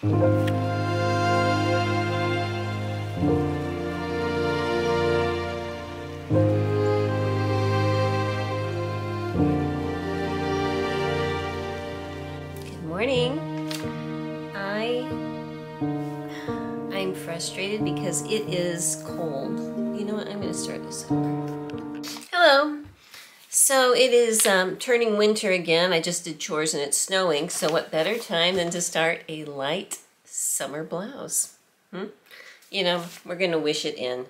Morning. I'm frustrated because it is cold. You know what? I'm going to start this over. Hello. So it is turning winter again. I just did chores and it's snowing. So what better time than to start a light summer blouse? You know, we're going to wish it in.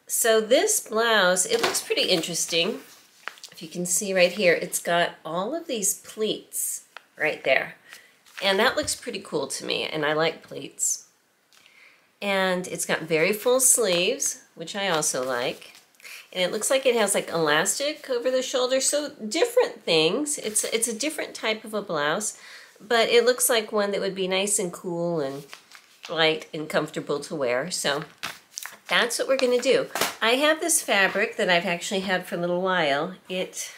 So this blouse, it looks pretty interesting. If you can see right here, it's got all of these pleats right there. And that looks pretty cool to me, and I like pleats. And it's got very full sleeves, which I also like. And it looks like it has like elastic over the shoulder, so different things. It's a different type of a blouse, but it looks like one that would be nice and cool and light and comfortable to wear. So that's what we're gonna do. I have this fabric that I've actually had for a little while. It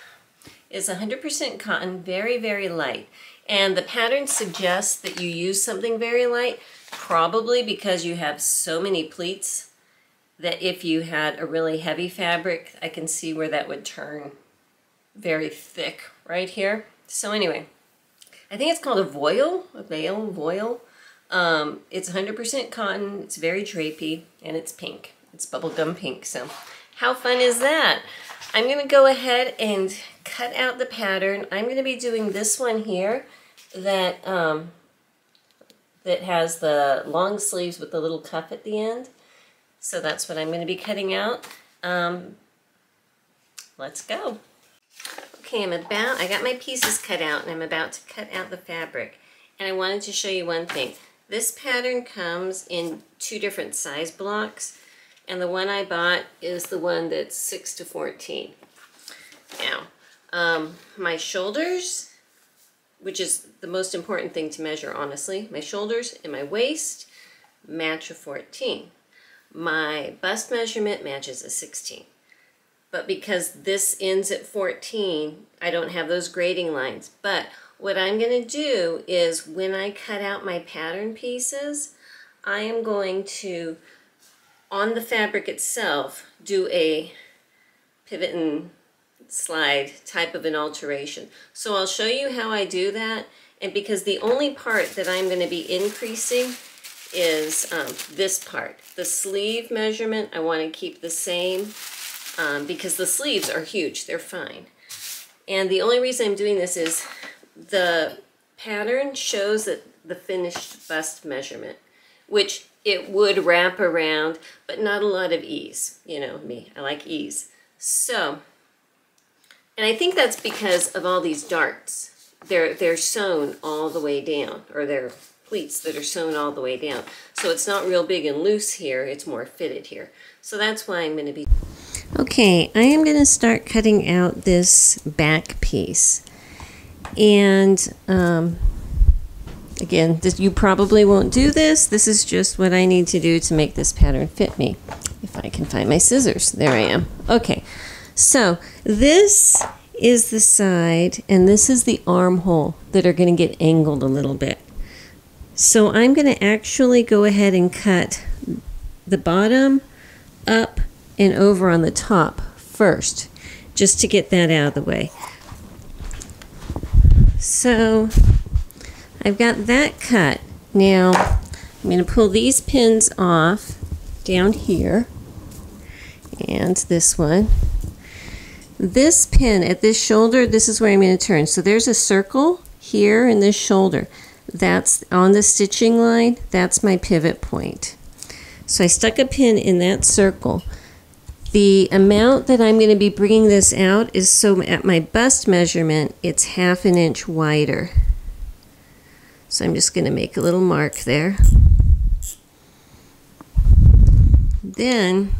is 100% cotton, very, very light. And the pattern suggests that you use something very light, probably because you have so many pleats that if you had a really heavy fabric, I can see where that would turn very thick right here. So anyway, I think it's called a voile. It's 100% cotton, it's very drapey, and it's pink. It's bubblegum pink, so how fun is that? I'm going to go ahead and cut out the pattern. I'm going to be doing this one here that that has the long sleeves with the little cuff at the end. So that's what I'm going to be cutting out. Let's go. Okay, I got my pieces cut out and I'm about to cut out the fabric. And I wanted to show you one thing. This pattern comes in 2 different size blocks. And the one I bought is the one that's 6 to 14. Now, my shoulders, which is the most important thing to measure, honestly, my shoulders and my waist match a 14. My bust measurement matches a 16. But because this ends at 14, I don't have those grading lines. But what I'm going to do is when I cut out my pattern pieces, I am going to, on the fabric itself, do a pivot and slide type of an alteration. So I'll show you how I do that, and because the only part that I'm going to be increasing is this part. The sleeve measurement I want to keep the same because the sleeves are huge, they're fine. And the only reason I'm doing this is the pattern shows that the finished bust measurement, which it would wrap around, but not a lot of ease. You know me, I like ease. So, and I think that's because of all these darts. They're sewn all the way down, or they're pleats that are sewn all the way down. So it's not real big and loose here, it's more fitted here. So that's why I'm going to be... Okay, I am going to start cutting out this back piece. And again, you probably won't do this. This is just what I need to do to make this pattern fit me. If I can find my scissors. There I am. Okay, so this is the side and this is the armhole that are going to get angled a little bit. So I'm going to actually go ahead and cut the bottom, up, and over on the top first, just to get that out of the way. So I've got that cut. Now I'm going to pull these pins off down here, and this one. This pin at this shoulder, this is where I'm going to turn. So there's a circle here in this shoulder. That's on the stitching line. That's my pivot point. So I stuck a pin in that circle. The amount that I'm going to be bringing this out is so at my bust measurement, it's 1/2 inch wider. So I'm just going to make a little mark there. Then,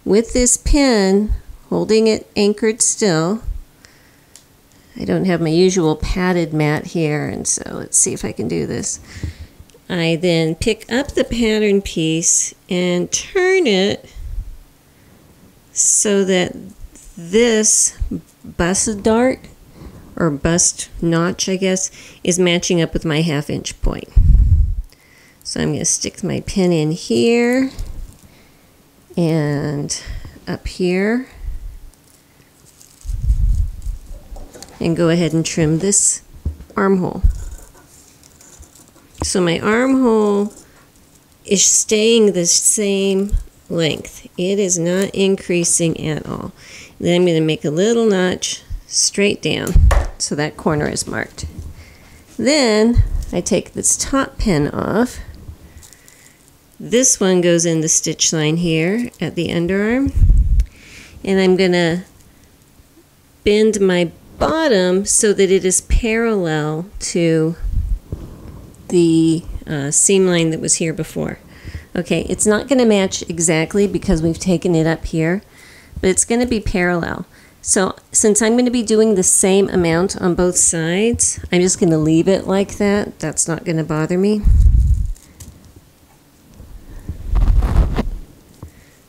with this pin, holding it anchored still, I don't have my usual padded mat here, and so let's see if I can do this. I then pick up the pattern piece and turn it so that this bust dart, or bust notch I guess, is matching up with my 1/2 inch point. So I'm going to stick my pin in here and up here and go ahead and trim this armhole. So my armhole is staying the same length. It is not increasing at all. Then I'm going to make a little notch straight down so that corner is marked. Then I take this top pin off. This one goes in the stitch line here at the underarm, and I'm going to bend my bottom so that it is parallel to the seam line that was here before. Okay, it's not going to match exactly because we've taken it up here, but it's going to be parallel. So since I'm going to be doing the same amount on both sides, I'm just going to leave it like that. That's not going to bother me.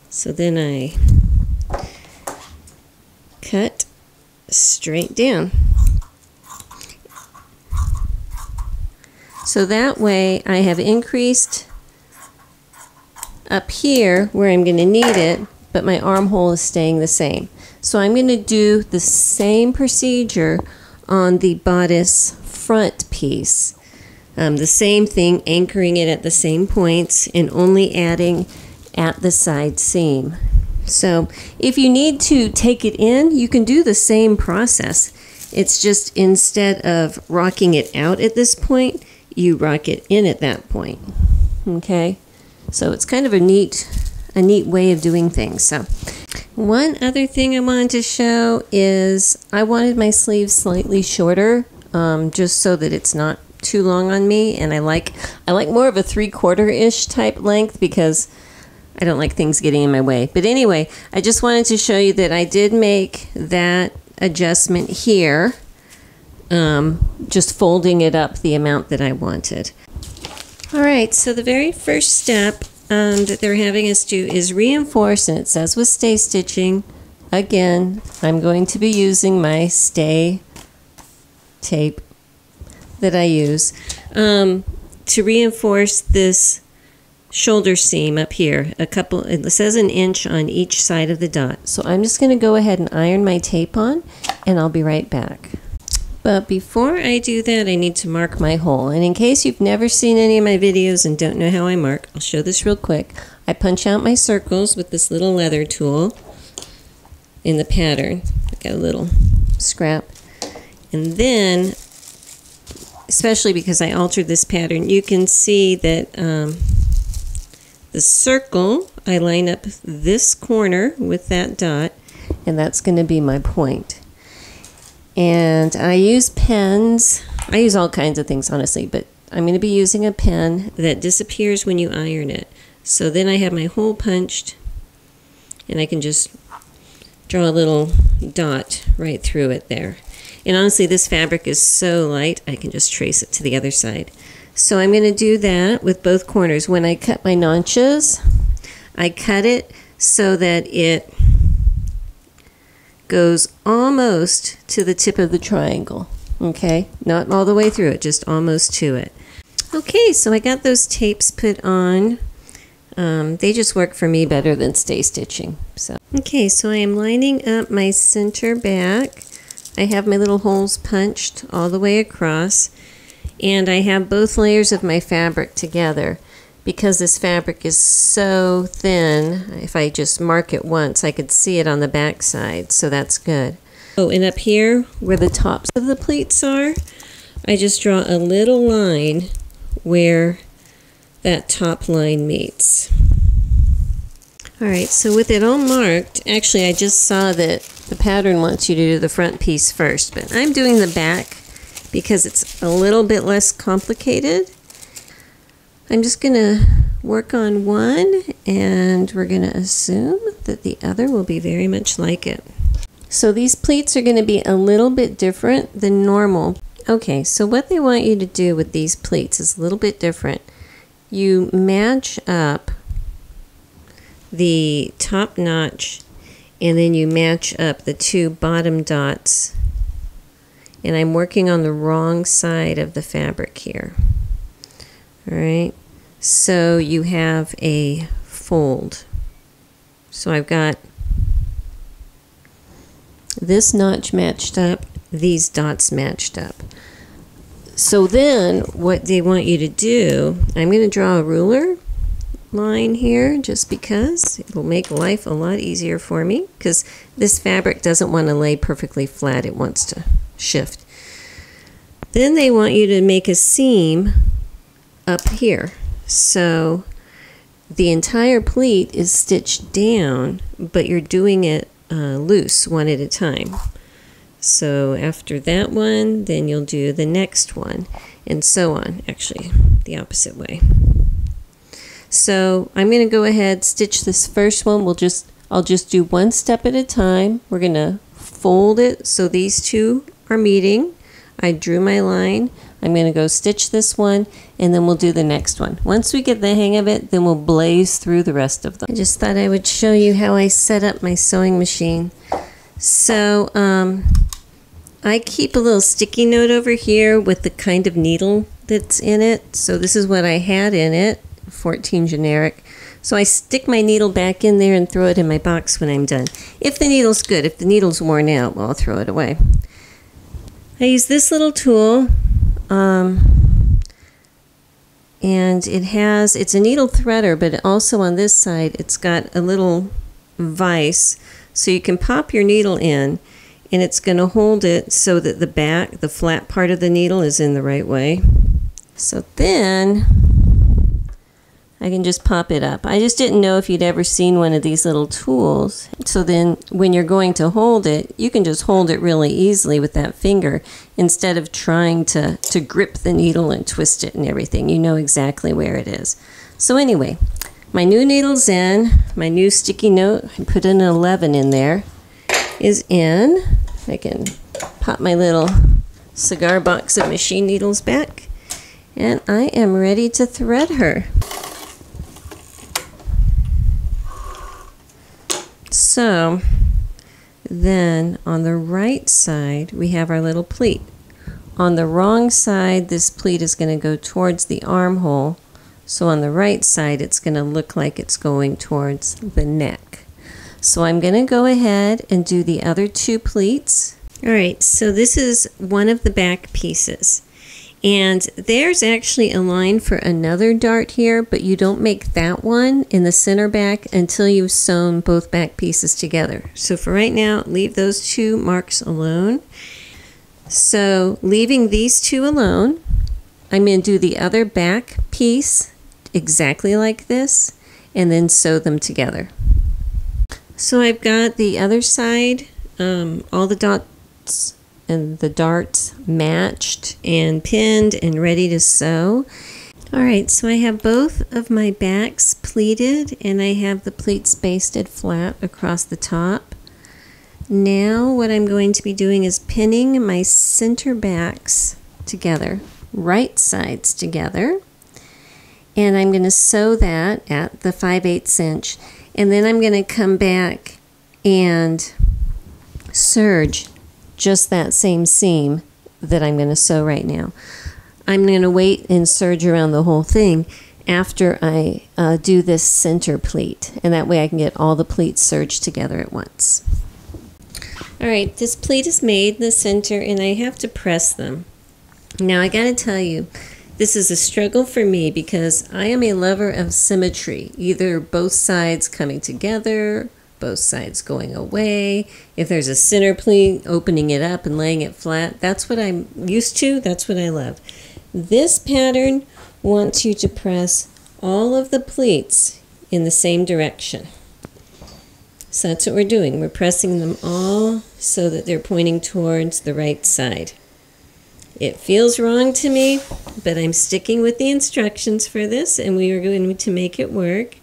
So then I cut straight down. So that way I have increased up here where I'm going to need it, but my armhole is staying the same. So I'm going to do the same procedure on the bodice front piece. The same thing, anchoring it at the same points and only adding at the side seam. So if you need to take it in, you can do the same process. It's just instead of rocking it out at this point, you rock it in at that point. Okay, so it's kind of a neat way of doing things. So one other thing I wanted to show is I wanted my sleeves slightly shorter, just so that it's not too long on me, and I like more of a 3/4-ish type length because I don't like things getting in my way. But anyway, I just wanted to show you that I did make that adjustment here, just folding it up the amount that I wanted. All right, so the very first step that they're having us do is reinforce, and it says with stay stitching. Again, I'm going to be using my stay tape that I use to reinforce this shoulder seam up here. It says 1 inch on each side of the dot. So I'm just going to go ahead and iron my tape on, and I'll be right back. But before I do that, I need to mark my hole. And in case you've never seen any of my videos and don't know how I mark, I'll show this real quick. I punch out my circles with this little leather tool in the pattern. I got a little scrap. And then, especially because I altered this pattern, you can see that the circle, I line up this corner with that dot, and that's going to be my point. And I use pens. I use all kinds of things, honestly, but I'm going to be using a pen that disappears when you iron it. So then I have my hole punched, and I can just draw a little dot right through it there. And honestly, this fabric is so light, I can just trace it to the other side. So I'm going to do that with both corners. When I cut my notches, I cut it so that it goes almost to the tip of the triangle. Okay, not all the way through it, just almost to it. Okay, so I got those tapes put on. They just work for me better than stay stitching. So okay, so I am lining up my center back. I have my little holes punched all the way across, and I have both layers of my fabric together. Because this fabric is so thin, if I just mark it once, I could see it on the back side, so that's good. Oh, and up here where the tops of the pleats are, I just draw a little line where that top line meets. All right, so with it all marked, actually I just saw that the pattern wants you to do the front piece first, but I'm doing the back because it's a little bit less complicated. I'm just going to work on one, and we're going to assume that the other will be very much like it. So these pleats are going to be a little bit different than normal. Okay, so what they want you to do with these pleats is a little bit different. You match up the top notch, and then you match up the two bottom dots. And I'm working on the wrong side of the fabric here. All right, so you have a fold. So I've got this notch matched up, these dots matched up. So then what they want you to do, I'm going to draw a ruler line here just because it will make life a lot easier for me, because this fabric doesn't want to lay perfectly flat, it wants to shift. Then they want you to make a seam up here. So the entire pleat is stitched down, but you're doing it loose one at a time. So after that one, then you'll do the next one, and so on. Actually, the opposite way. So I'm going to go ahead, stitch this first one. I'll just do one step at a time. We're going to fold it so these two are meeting. I drew my line. I'm going to go stitch this one, and then we'll do the next one. Once we get the hang of it, then we'll blaze through the rest of them. I just thought I would show you how I set up my sewing machine. So I keep a little sticky note over here with the kind of needle that's in it. So this is what I had in it, 14 generic. So I stick my needle back in there and throw it in my box when I'm done. If the needle's good, if the needle's worn out, well, I'll throw it away. I use this little tool, and it's a needle threader, but also on this side, it's got a little vise, so you can pop your needle in, and it's going to hold it so that the back, the flat part of the needle, is in the right way. So then I can just pop it up. I just didn't know if you'd ever seen one of these little tools. So then when you're going to hold it, you can just hold it really easily with that finger instead of trying to grip the needle and twist it and everything. You know exactly where it is. So anyway, my new needle's in. My new sticky note, I put an 11 in there, is in. I can pop my little cigar box of machine needles back, and I am ready to thread her. So then on the right side, we have our little pleat. On the wrong side, this pleat is going to go towards the armhole. So on the right side, it's going to look like it's going towards the neck. So I'm going to go ahead and do the other two pleats. All right, so this is one of the back pieces. And there's actually a line for another dart here, but you don't make that one in the center back until you've sewn both back pieces together. So for right now, leave those two marks alone. So leaving these two alone, I'm going to do the other back piece exactly like this, and then sew them together. So I've got the other side, all the dots and the darts matched and pinned and ready to sew. Alright, so I have both of my backs pleated, and I have the pleats basted flat across the top. Now what I'm going to be doing is pinning my center backs together, right sides together, and I'm going to sew that at the 5/8 inch, and then I'm going to come back and serge just that same seam that I'm going to sew right now. I'm going to wait and serge around the whole thing after I do this center pleat, and that way I can get all the pleats serged together at once. Alright, this pleat is made in the center, and I have to press them. Now I gotta tell you, this is a struggle for me because I am a lover of symmetry, either both sides coming together, both sides going away. If there's a center pleat, opening it up and laying it flat, that's what I'm used to, that's what I love. This pattern wants you to press all of the pleats in the same direction. So that's what we're doing. We're pressing them all so that they're pointing towards the right side. It feels wrong to me, but I'm sticking with the instructions for this, and we are going to make it work.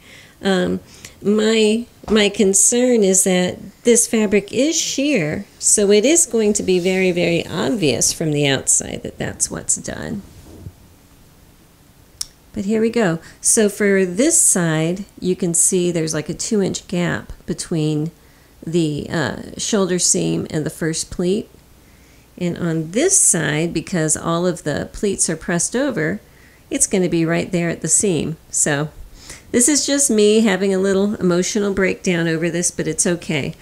My concern is that this fabric is sheer, so it is going to be very, very obvious from the outside that that's what's done. But here we go. So for this side, you can see there's like a 2-inch gap between the shoulder seam and the first pleat. And on this side, because all of the pleats are pressed over, it's going to be right there at the seam. So this is just me having a little emotional breakdown over this, but it's okay.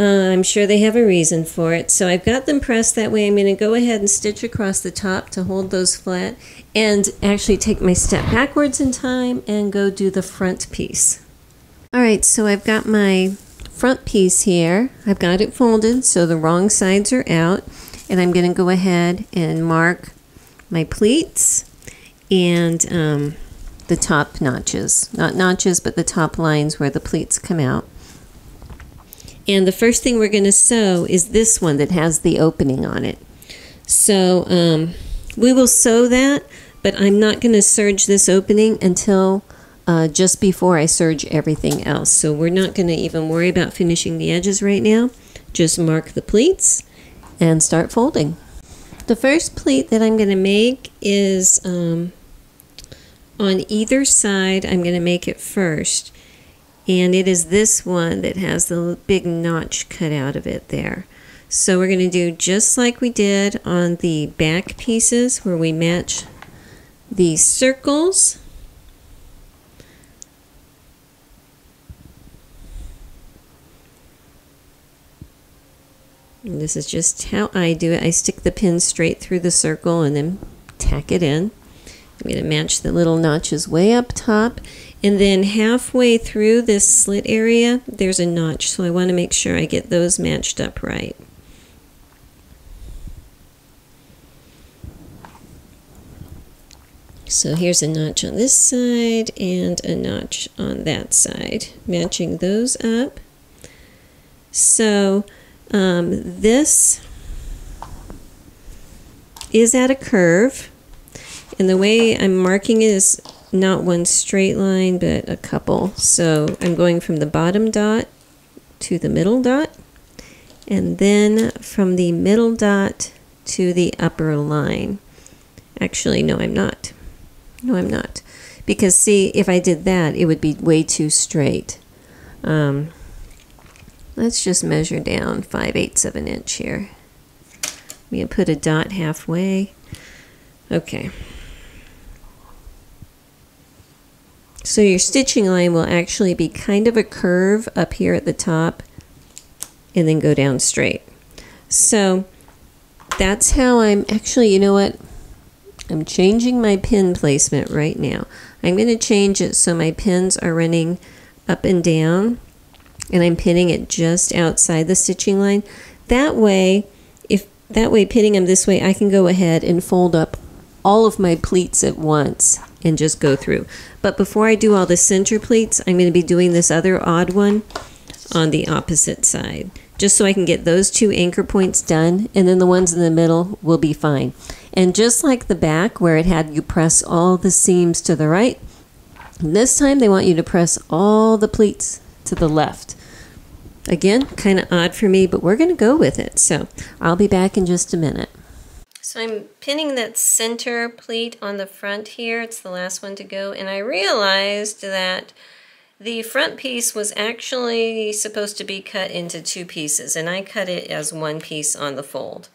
I'm sure they have a reason for it. So I've got them pressed that way. I'm going to go ahead and stitch across the top to hold those flat and actually take my step backwards in time and go do the front piece. All right, so I've got my front piece here. I've got it folded so the wrong sides are out, and I'm going to go ahead and mark my pleats and the top notches. Not notches, but the top lines where the pleats come out. And the first thing we're going to sew is this one that has the opening on it. So we will sew that, but I'm not going to serge this opening until just before I serge everything else. So we're not going to even worry about finishing the edges right now. Just mark the pleats and start folding. The first pleat that I'm going to make is on either side. I'm going to make it first. And it is this one that has the big notch cut out of it there. So we're going to do just like we did on the back pieces where we match the circles. And this is just how I do it. I stick the pin straight through the circle and then tack it in. I'm going to match the little notches way up top. And then halfway through this slit area, there's a notch, so I want to make sure I get those matched up right. So here's a notch on this side and a notch on that side, matching those up. So this is at a curve, and the way I'm marking it is not one straight line, but a couple. So I'm going from the bottom dot to the middle dot, and then from the middle dot to the upper line. Actually, no, I'm not. No, I'm not. Because see, if I did that, it would be way too straight. Let's just measure down 5/8 of an inch here. I'm going to put a dot halfway. Okay. So your stitching line will actually be kind of a curve up here at the top and then go down straight. So that's how I'm actually, you know what? I'm changing my pin placement right now. I'm going to change it so my pins are running up and down, and I'm pinning it just outside the stitching line. That way, pinning them this way, I can go ahead and fold up all of my pleats at once and just go through. But before I do all the center pleats, I'm going to be doing this other odd one on the opposite side, just so I can get those two anchor points done, and then the ones in the middle will be fine. And just like the back where it had you press all the seams to the right, this time they want you to press all the pleats to the left. Again, kind of odd for me, but we're going to go with it. So I'll be back in just a minute. So I'm pinning that center pleat on the front here. It's the last one to go, and I realized that the front piece was actually supposed to be cut into two pieces, and I cut it as one piece on the fold.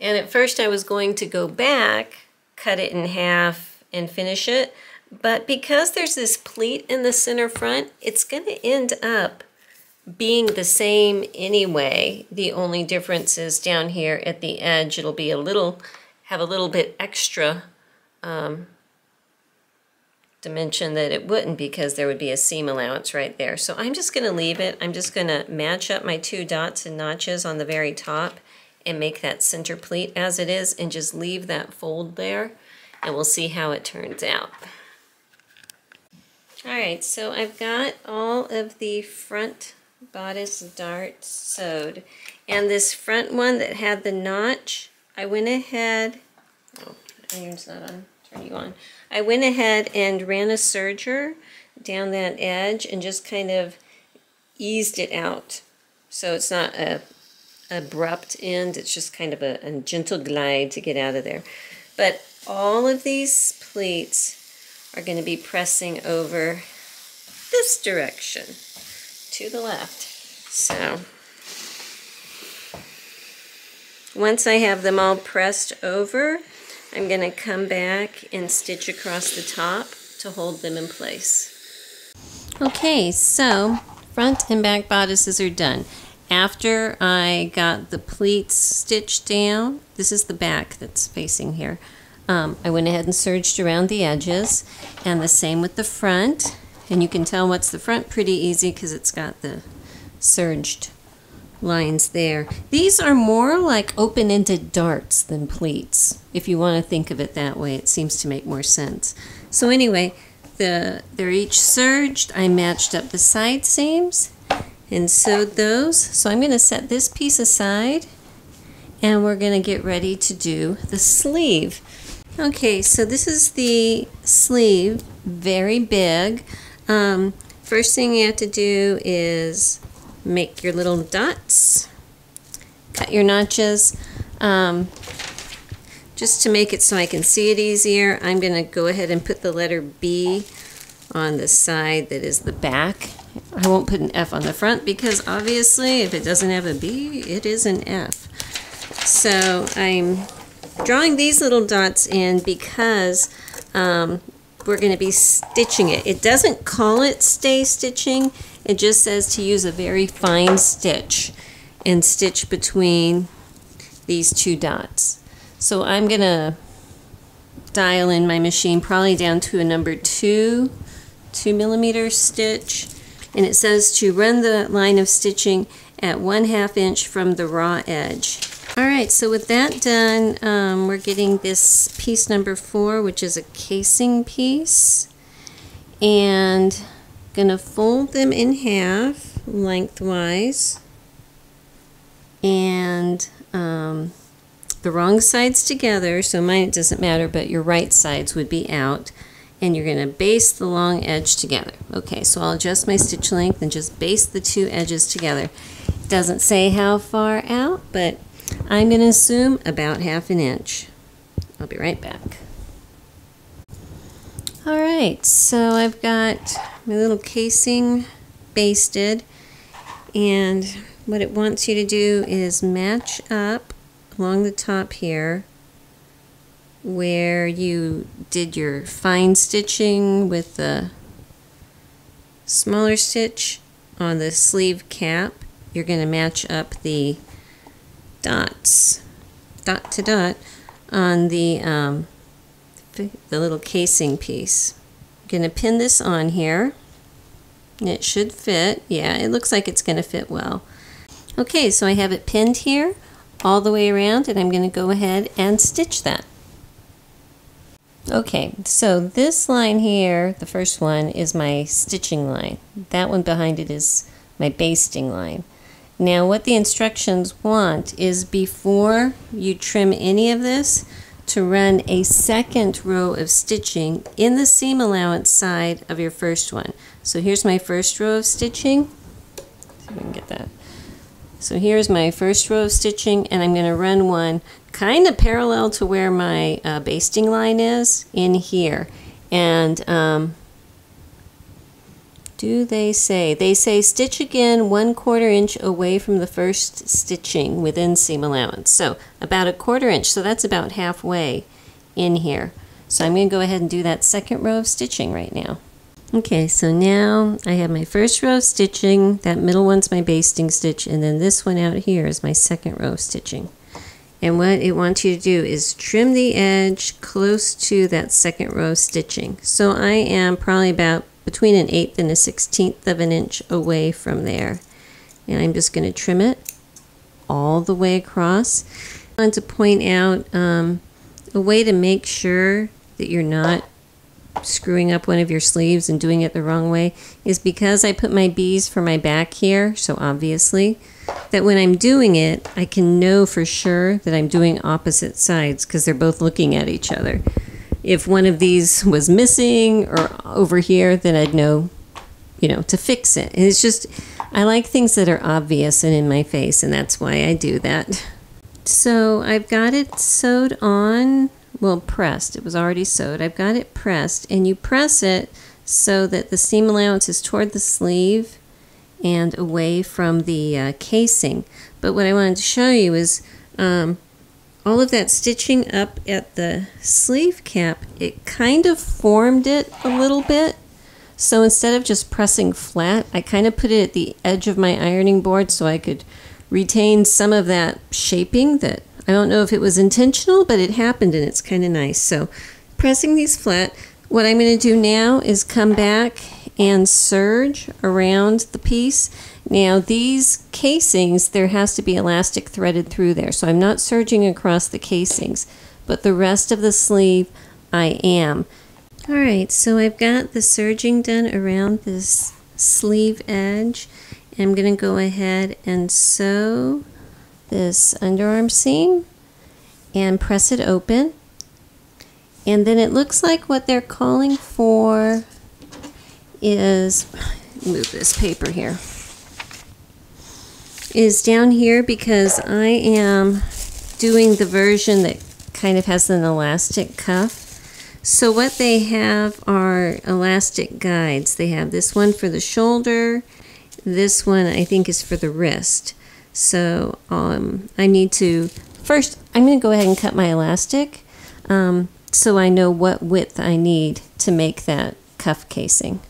And at first I was going to go back, cut it in half, and finish it, but because there's this pleat in the center front, it's going to end up being the same anyway. The only difference is down here at the edge, it'll be have a little bit extra dimension that it wouldn't, because there would be a seam allowance right there. So I'm just going to leave it. I'm just going to match up my two dots and notches on the very top and make that center pleat as it is, and just leave that fold there, and we'll see how it turns out. Alright, so I've got all of the front bodice darts sewed, and this front one that had the notch, I went ahead, oh, iron's not on, turn you on. I went ahead and ran a serger down that edge and just kind of eased it out. So it's not a abrupt end, it's just kind of a gentle glide to get out of there. But all of these pleats are going to be pressing over this direction to the left. So once I have them all pressed over, I'm going to come back and stitch across the top to hold them in place. Okay, so front and back bodices are done. After I got the pleats stitched down, this is the back that's facing here. I went ahead and serged around the edges, and the same with the front. And you can tell what's the front pretty easy because it's got the serged lines there. These are more like open-ended darts than pleats. If you want to think of it that way, it seems to make more sense. So anyway, they're each serged. I matched up the side seams and sewed those. So I'm going to set this piece aside, and we're going to get ready to do the sleeve. Okay, so this is the sleeve, very big. First thing you have to do is make your little dots, cut your notches. Just to make it so I can see it easier, I'm going to go ahead and put the letter B on the side that is the back. I won't put an F on the front because obviously if it doesn't have a B, it is an F. So I'm drawing these little dots in because we're going to be stitching it. It doesn't call it stay stitching. It just says to use a very fine stitch and stitch between these two dots. So I'm going to dial in my machine probably down to a number 2 millimeter stitch. And it says to run the line of stitching at 1/2 inch from the raw edge. Alright, so with that done, we're getting this piece number 4, which is a casing piece. And gonna fold them in half lengthwise. And the wrong sides together, so mine it doesn't matter, but your right sides would be out. And you're gonna baste the long edge together. Okay, so I'll adjust my stitch length and just baste the two edges together. It doesn't say how far out, but I'm going to assume about 1/2 inch. I'll be right back. Alright, so I've got my little casing basted, and what it wants you to do is match up along the top here where you did your fine stitching with the smaller stitch on the sleeve cap. You're going to match up the dots, dot to dot, on the little casing piece. I'm going to pin this on here, and it should fit. Yeah, it looks like it's going to fit well. Okay, so I have it pinned here all the way around, and I'm going to go ahead and stitch that. Okay, so this line here, the first one, is my stitching line. That one behind it is my basting line. Now what the instructions want is before you trim any of this to run a second row of stitching in the seam allowance side of your first one. So here's my first row of stitching. See if we can get that. So here's my first row of stitching, and I'm going to run one kind of parallel to where my basting line is in here. And they say stitch again 1/4 inch away from the first stitching within seam allowance. So about 1/4 inch, so that's about halfway in here. So I'm going to go ahead and do that second row of stitching right now. Okay, so now I have my first row of stitching, that middle one's my basting stitch, and then this one out here is my second row of stitching. And what it wants you to do is trim the edge close to that second row of stitching. So I am probably about between 1/8 and 1/16 of an inch away from there. And I'm just going to trim it all the way across. I want to point out a way to make sure that you're not screwing up one of your sleeves and doing it the wrong way is because I put my B's for my back here, so obviously, that when I'm doing it, I can know for sure that I'm doing opposite sides because they're both looking at each other. If one of these was missing or over here, then I'd know, to fix it. And it's just, I like things that are obvious and in my face, and that's why I do that. So I've got it sewed on, well, pressed. It was already sewed. I've got it pressed, and you press it so that the seam allowance is toward the sleeve and away from the casing. But what I wanted to show you is all of that stitching up at the sleeve cap, it kind of formed it a little bit. So instead of just pressing flat, I kind of put it at the edge of my ironing board so I could retain some of that shaping that I don't know if it was intentional, but it happened and it's kind of nice. So pressing these flat, what I'm going to do now is come back and serge around the piece. Now these casings, there has to be elastic threaded through there, so I'm not serging across the casings, but the rest of the sleeve I am. Alright, so I've got the serging done around this sleeve edge. I'm going to go ahead and sew this underarm seam and press it open. And then it looks like what they're calling for is, move this paper here, is down here because I am doing the version that kind of has an elastic cuff. So what they have are elastic guides. They have this one for the shoulder, this one I think is for the wrist. So I need to, first I'm going to go ahead and cut my elastic so I know what width I need to make that cuff casing.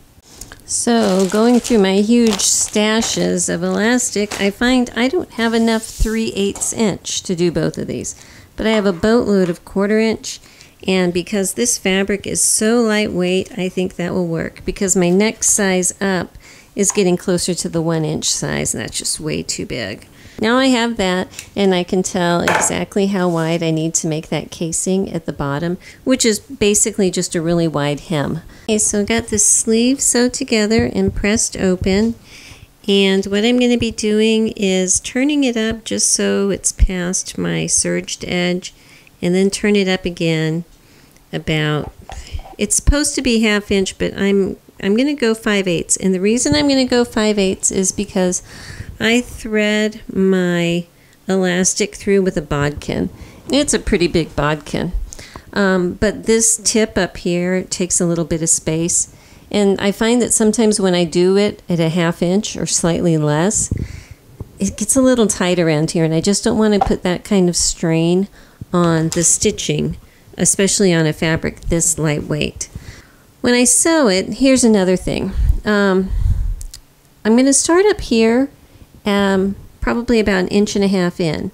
So going through my huge stashes of elastic, I find I don't have enough 3/8 inch to do both of these, but I have a boatload of 1/4 inch, and because this fabric is so lightweight, I think that will work because my next size up is getting closer to the 1 inch size, and that's just way too big. Now I have that, and I can tell exactly how wide I need to make that casing at the bottom, which is basically just a really wide hem. Okay, so I got the sleeve sewed together and pressed open, and what I'm going to be doing is turning it up just so it's past my serged edge, and then turn it up again about, it's supposed to be 1/2 inch, but I'm going to go 5/8, and the reason I'm going to go 5/8 is because I thread my elastic through with a bodkin. It's a pretty big bodkin, but this tip up here takes a little bit of space, and I find that sometimes when I do it at a 1/2 inch or slightly less, it gets a little tight around here, and I just don't want to put that kind of strain on the stitching, especially on a fabric this lightweight. When I sew it, here's another thing. I'm going to start up here, probably about 1.5 inches in,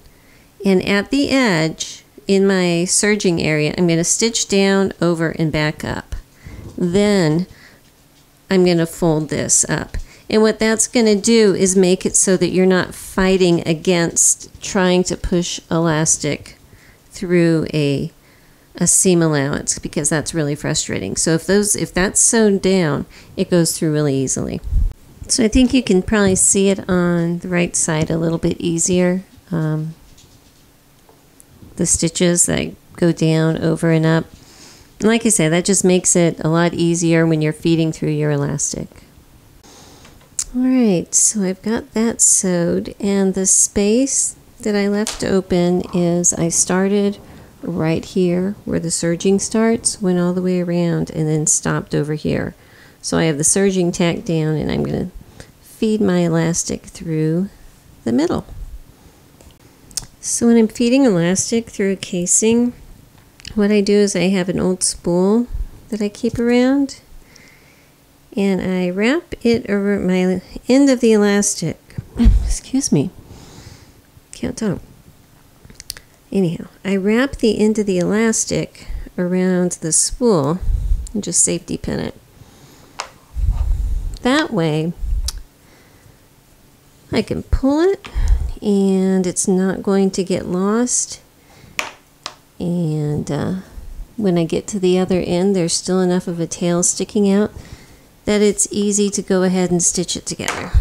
and at the edge in my serging area I'm going to stitch down, over, and back up. Then I'm going to fold this up, and what that's going to do is make it so that you're not fighting against trying to push elastic through a seam allowance, because that's really frustrating. So if that's sewn down, it goes through really easily. So I think you can probably see it on the right side a little bit easier. The stitches that go down, over, and up. And like I said, that just makes it a lot easier when you're feeding through your elastic. Alright, so I've got that sewed, and the space that I left open is I started right here where the serging starts, went all the way around, and then stopped over here. So I have the serging tacked down, and I'm going to feed my elastic through the middle. So when I'm feeding elastic through a casing, what I do is I have an old spool that I keep around, and I wrap it over my end of the elastic. Excuse me, can't talk. Anyhow, I wrap the end of the elastic around the spool and just safety pin it. That way I can pull it and it's not going to get lost, and when I get to the other end there's still enough of a tail sticking out that it's easy to go ahead and stitch it together.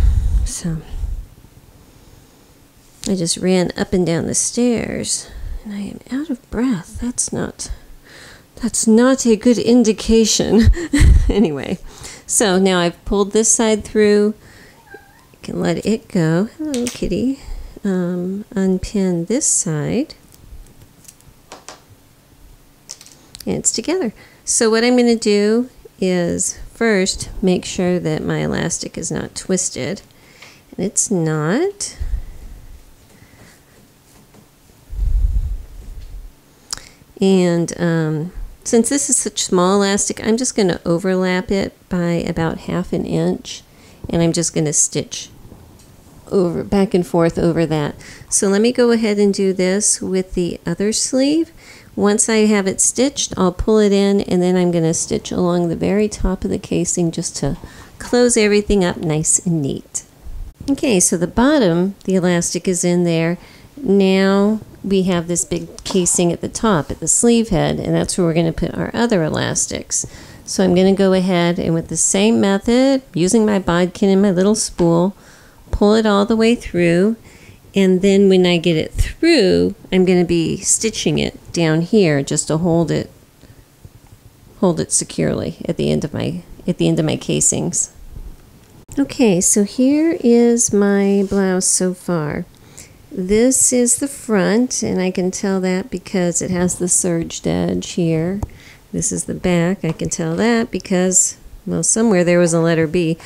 So I just ran up and down the stairs and I am out of breath. That's not a good indication. Anyway, so now I've pulled this side through. You can let it go. Hello, kitty. Unpin this side, and it's together. So what I'm going to do is first make sure that my elastic is not twisted, and it's not. And since this is such small elastic, I'm just going to overlap it by about 1/2 inch, and I'm just going to stitch over back and forth over that. So let me go ahead and do this with the other sleeve. Once I have it stitched, I'll pull it in, and then I'm going to stitch along the very top of the casing just to close everything up nice and neat. Okay, so the bottom, the elastic is in there. Now we have this big casing at the top, at the sleeve head, and that's where we're going to put our other elastics. So I'm going to go ahead and with the same method, using my bodkin and my little spool, pull it all the way through, and then when I get it through, I'm going to be stitching it down here just to hold it securely at the end of my casings. Okay, so here is my blouse so far. This is the front, and I can tell that because it has the serged edge here. This is the back. I can tell that because, well, somewhere there was a letter B.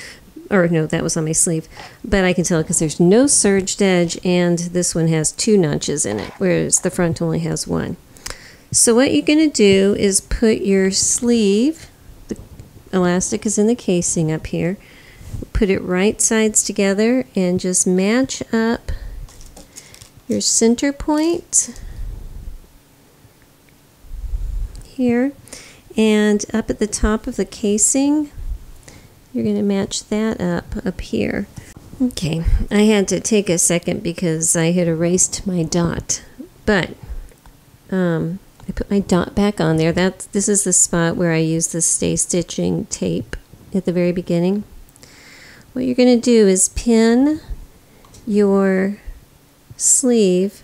Or no, that was on my sleeve. But I can tell because there's no serged edge, and this one has 2 notches in it, whereas the front only has 1. So what you're going to do is put your sleeve, the elastic is in the casing up here, put it right sides together and just match up your center point here, and up at the top of the casing you're going to match that up here. Okay, I had to take a second because I had erased my dot, but I put my dot back on there. This is the spot where I use the stay stitching tape at the very beginning. What you're going to do is pin your sleeve,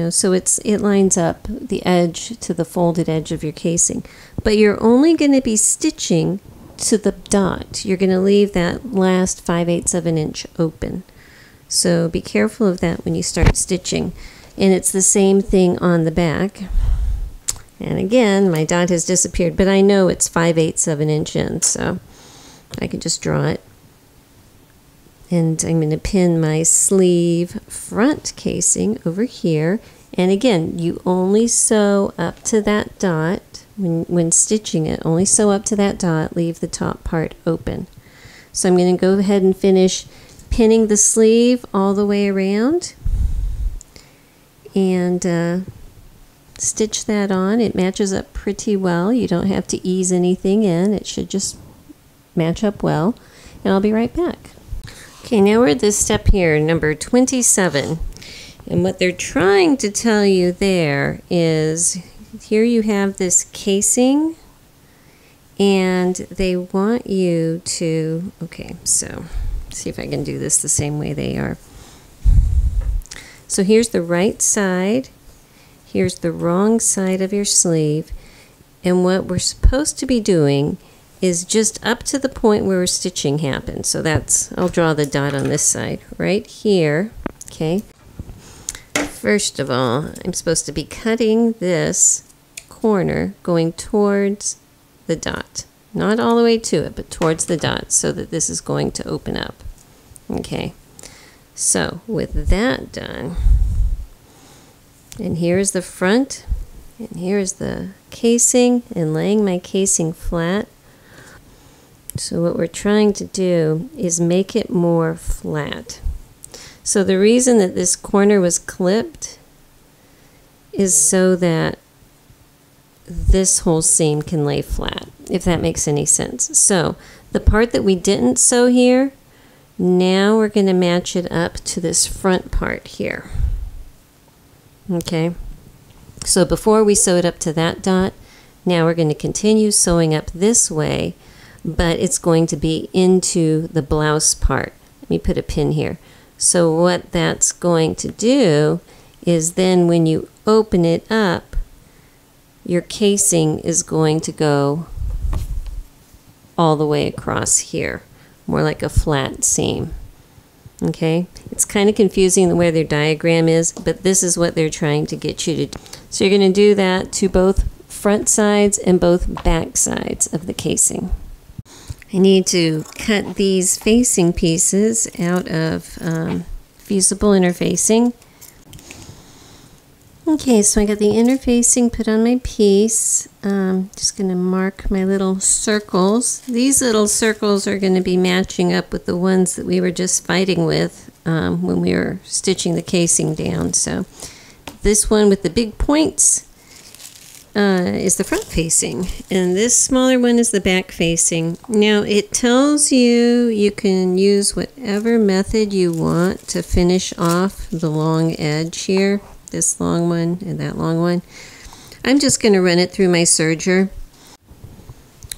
so it lines up the edge to the folded edge of your casing, but you're only going to be stitching to the dot. You're going to leave that last 5/8 of an inch open. So be careful of that when you start stitching. And it's the same thing on the back. And again, my dot has disappeared, but I know it's 5/8 of an inch in, so I can just draw it. And I'm going to pin my sleeve front casing over here. And again, you only sew up to that dot. When stitching it, only sew up to that dot, leave the top part open. So I'm going to go ahead and finish pinning the sleeve all the way around and stitch that on. It matches up pretty well. You don't have to ease anything in. It should just match up well. And I'll be right back. Okay, now we're at this step here, number 27. And what they're trying to tell you there is, here you have this casing, and they want you to, okay, so see if I can do this the same way they are. So here's the right side, here's the wrong side of your sleeve, and what we're supposed to be doing is just up to the point where stitching happens. So that's, I'll draw the dot on this side, right here, okay. First of all, I'm supposed to be cutting this corner going towards the dot. Not all the way to it, but towards the dot, so that this is going to open up. Okay, so with that done, and here's the front, and here's the casing, and laying my casing flat. So what we're trying to do is make it more flat. So the reason that this corner was clipped is so that this whole seam can lay flat, if that makes any sense. So the part that we didn't sew here, now we're going to match it up to this front part here. Okay, so before we sew it up to that dot, now we're going to continue sewing up this way, but it's going to be into the blouse part. Let me put a pin here. So what that's going to do is then when you open it up, your casing is going to go all the way across here, more like a flat seam. Okay, it's kind of confusing the way their diagram is, but this is what they're trying to get you to do. So you're going to do that to both front sides and both back sides of the casing. I need to cut these facing pieces out of fusible interfacing. Okay, so I got the interfacing put on my piece. Just going to mark my little circles. These little circles are going to be matching up with the ones that we were just fighting with when we were stitching the casing down. So this one with the big points is the front facing, and this smaller one is the back facing. Now it tells you you can use whatever method you want to finish off the long edge here. This long one and that long one. I'm just going to run it through my serger.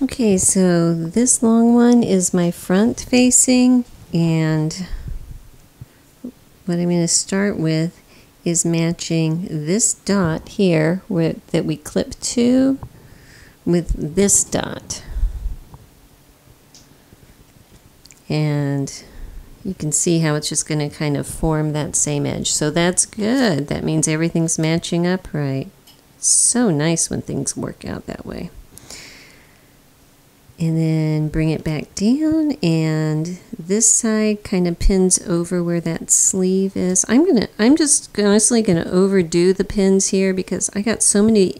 Okay, so this long one is my front facing, and what I'm going to start with is matching this dot here that we clip to with this dot. And you can see how it's just going to kind of form that same edge. So that's good. That means everything's matching up right. It's so nice when things work out that way. And then bring it back down, and this side kind of pins over where that sleeve is. I'm just honestly gonna overdo the pins here because I got so many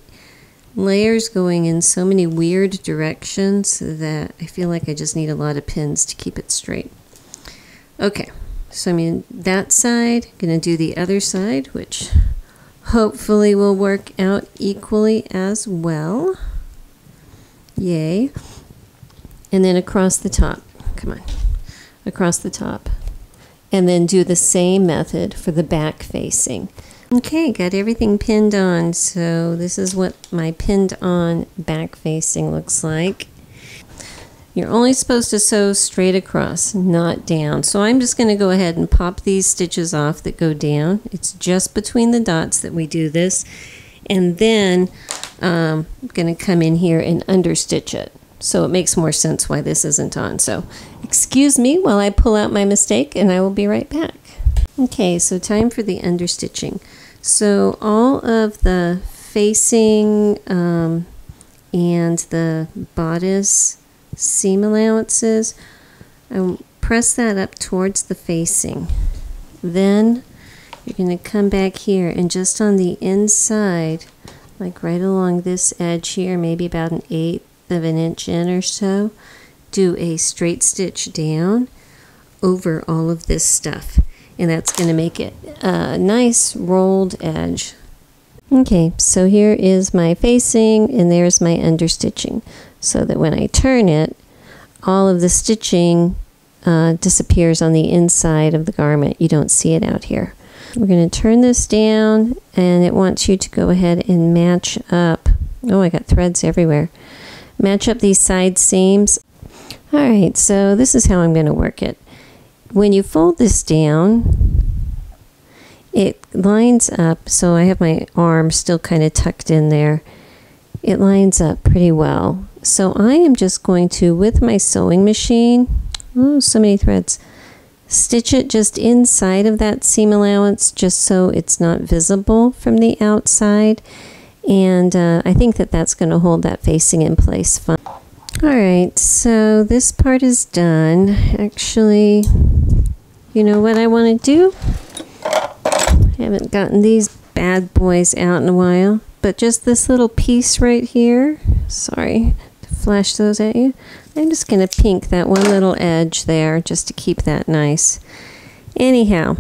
layers going in so many weird directions that I feel like I just need a lot of pins to keep it straight. Okay, so I'm in that side, gonna do the other side, which hopefully will work out equally as well. Yay. And then across the top, come on, across the top. And then do the same method for the back facing. Okay, got everything pinned on, so this is what my pinned on back facing looks like. You're only supposed to sew straight across, not down. So I'm just going to go ahead and pop these stitches off that go down. It's just between the dots that we do this. And then I'm going to come in here and understitch it. So it makes more sense why this isn't on. So excuse me while I pull out my mistake, and I will be right back. Okay, so time for the understitching. So all of the facing and the bodice seam allowances, press that up towards the facing. Then you're going to come back here and just on the inside, like right along this edge here, maybe about 1/8 of an inch in or so, do a straight stitch down over all of this stuff, and that's going to make it a nice rolled edge. Okay, so here is my facing and there's my understitching, so that when I turn it, all of the stitching disappears on the inside of the garment. You don't see it out here. We're going to turn this down, and it wants you to go ahead and match up. Oh, I got threads everywhere. Match up these side seams. Alright, so this is how I'm going to work it. When you fold this down, it lines up, so I have my arm still kind of tucked in there. It lines up pretty well. So I am just going to, with my sewing machine, oh, so many threads, stitch it just inside of that seam allowance, just so it's not visible from the outside. And I think that that's going to hold that facing in place fine. Alright, so this part is done. Actually, you know what I want to do? I haven't gotten these bad boys out in a while, but just this little piece right here, sorry to flash those at you, I'm just going to pink that one little edge there just to keep that nice. Anyhow,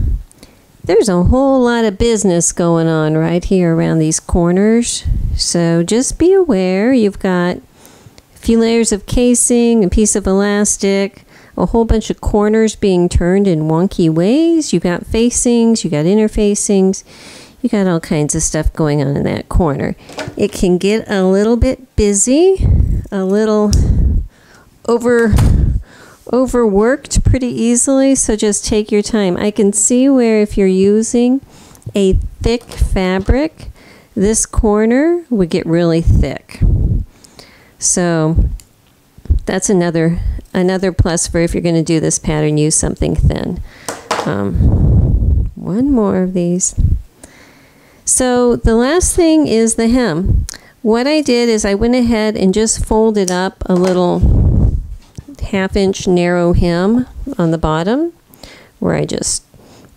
there's a whole lot of business going on right here around these corners, so just be aware. You've got a few layers of casing, a piece of elastic, a whole bunch of corners being turned in wonky ways. You got facings, you got interfacings, you got all kinds of stuff going on in that corner. It can get a little bit busy, a little overworked pretty easily, so just take your time. I can see where if you're using a thick fabric, this corner would get really thick. So that's another plus for if you're going to do this pattern, use something thin. One more of these. So the last thing is the hem. What I did is I went ahead and just folded up a little 1/2 inch narrow hem on the bottom, where I just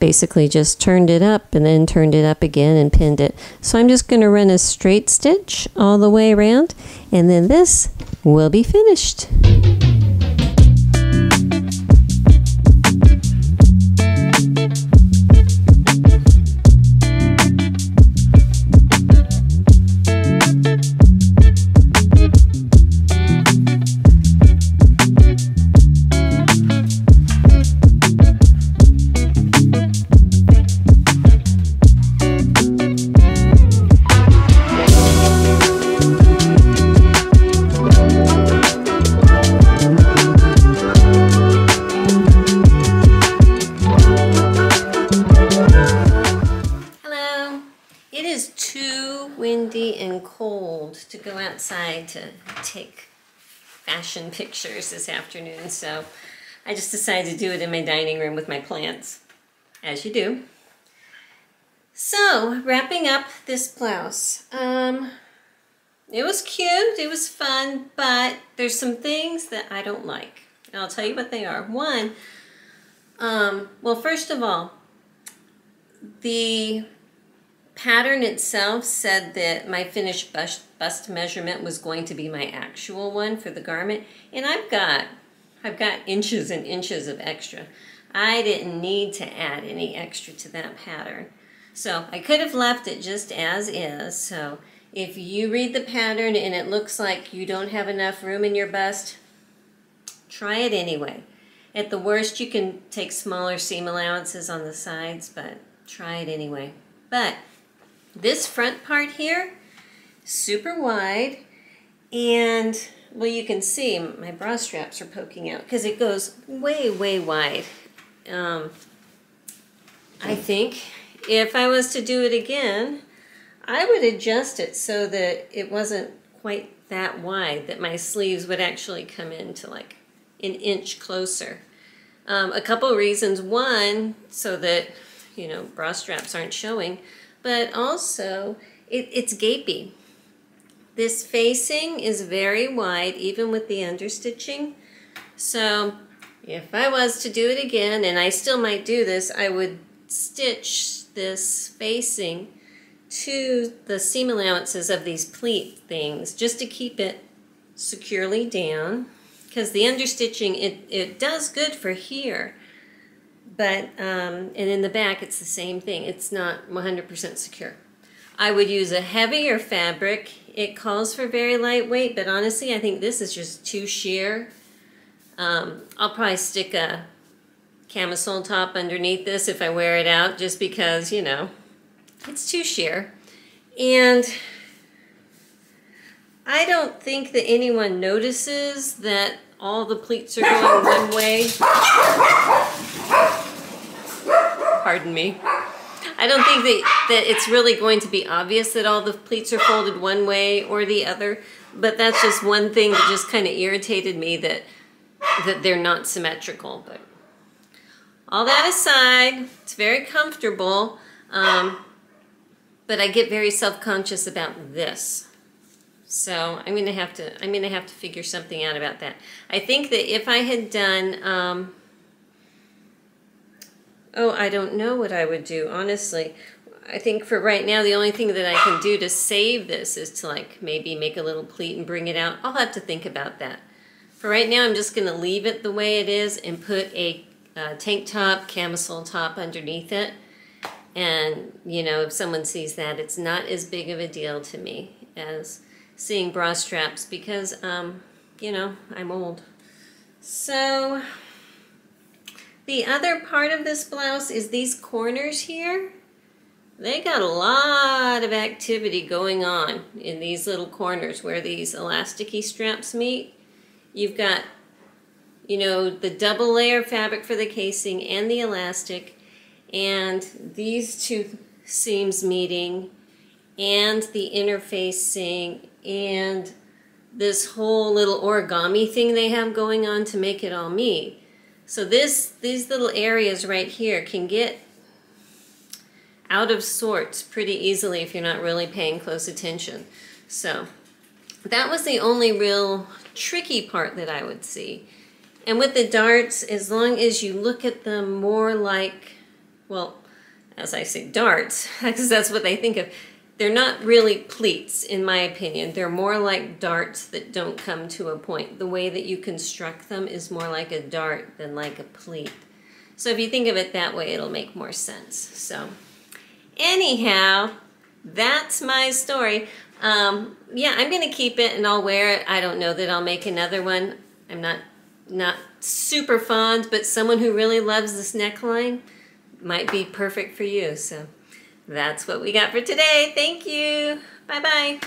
basically just turned it up and then turned it up again and pinned it. So I'm just going to run a straight stitch all the way around, and then this will be finished. Windy and cold to go outside to take fashion pictures this afternoon, so I just decided to do it in my dining room with my plants, as you do. So, wrapping up this blouse. It was cute, it was fun, but there's some things that I don't like. And I'll tell you what they are. One, well, first of all, the pattern itself said that my finished bust measurement was going to be my actual one for the garment, and I've got inches and inches of extra. I didn't need to add any extra to that pattern, so I could have left it just as is. So if you read the pattern and it looks like you don't have enough room in your bust, try it anyway. At the worst, you can take smaller seam allowances on the sides, but try it anyway. But this front part here, super wide, and well, you can see my bra straps are poking out because it goes way, way wide. I think if I was to do it again, I would adjust it so that it wasn't quite that wide, that my sleeves would actually come into like an inch closer. A couple reasons. One, so that, you know, bra straps aren't showing, but also it's gapey. This facing is very wide, even with the understitching. So if I was to do it again, and I still might do this, I would stitch this facing to the seam allowances of these pleat things just to keep it securely down, because the understitching, it does good for here, but and in the back it's the same thing. It's not 100% secure. I would use a heavier fabric. It calls for very lightweight, but honestly I think this is just too sheer. I'll probably stick a camisole top underneath this if I wear it out, just because, you know, it's too sheer. And I don't think that anyone notices that all the pleats are going one way. Pardon me. I don't think that it's really going to be obvious that all the pleats are folded one way or the other, but that's just one thing that just kind of irritated me, that they're not symmetrical. But all that aside, it's very comfortable, but I get very self-conscious about this. So I'm gonna have to figure something out about that. I think that if I had done, oh, I don't know what I would do, honestly. I think for right now, the only thing that I can do to save this is to like maybe make a little pleat and bring it out. I'll have to think about that. For right now, I'm just gonna leave it the way it is and put a tank top, camisole top underneath it. And, you know, if someone sees that, it's not as big of a deal to me as seeing bra straps, because, you know, I'm old. So the other part of this blouse is these corners here. They got a lot of activity going on in these little corners where these elasticy straps meet. You've got, you know, the double layer fabric for the casing and the elastic, and these two seams meeting, and the interfacing, and this whole little origami thing they have going on to make it all meet. So these little areas right here can get out of sorts pretty easily if you're not really paying close attention. So that was the only real tricky part that I would see. And with the darts, as long as you look at them more like well, as I say, darts, because that's what they think of. They're not really pleats, in my opinion. They're more like darts that don't come to a point. The way that you construct them is more like a dart than like a pleat. So if you think of it that way, it'll make more sense. So anyhow, that's my story. Yeah, I'm going to keep it and I'll wear it. I don't know that I'll make another one. I'm not super fond, but someone who really loves this neckline might be perfect for you. So that's what we got for today. Thank you. Bye-bye.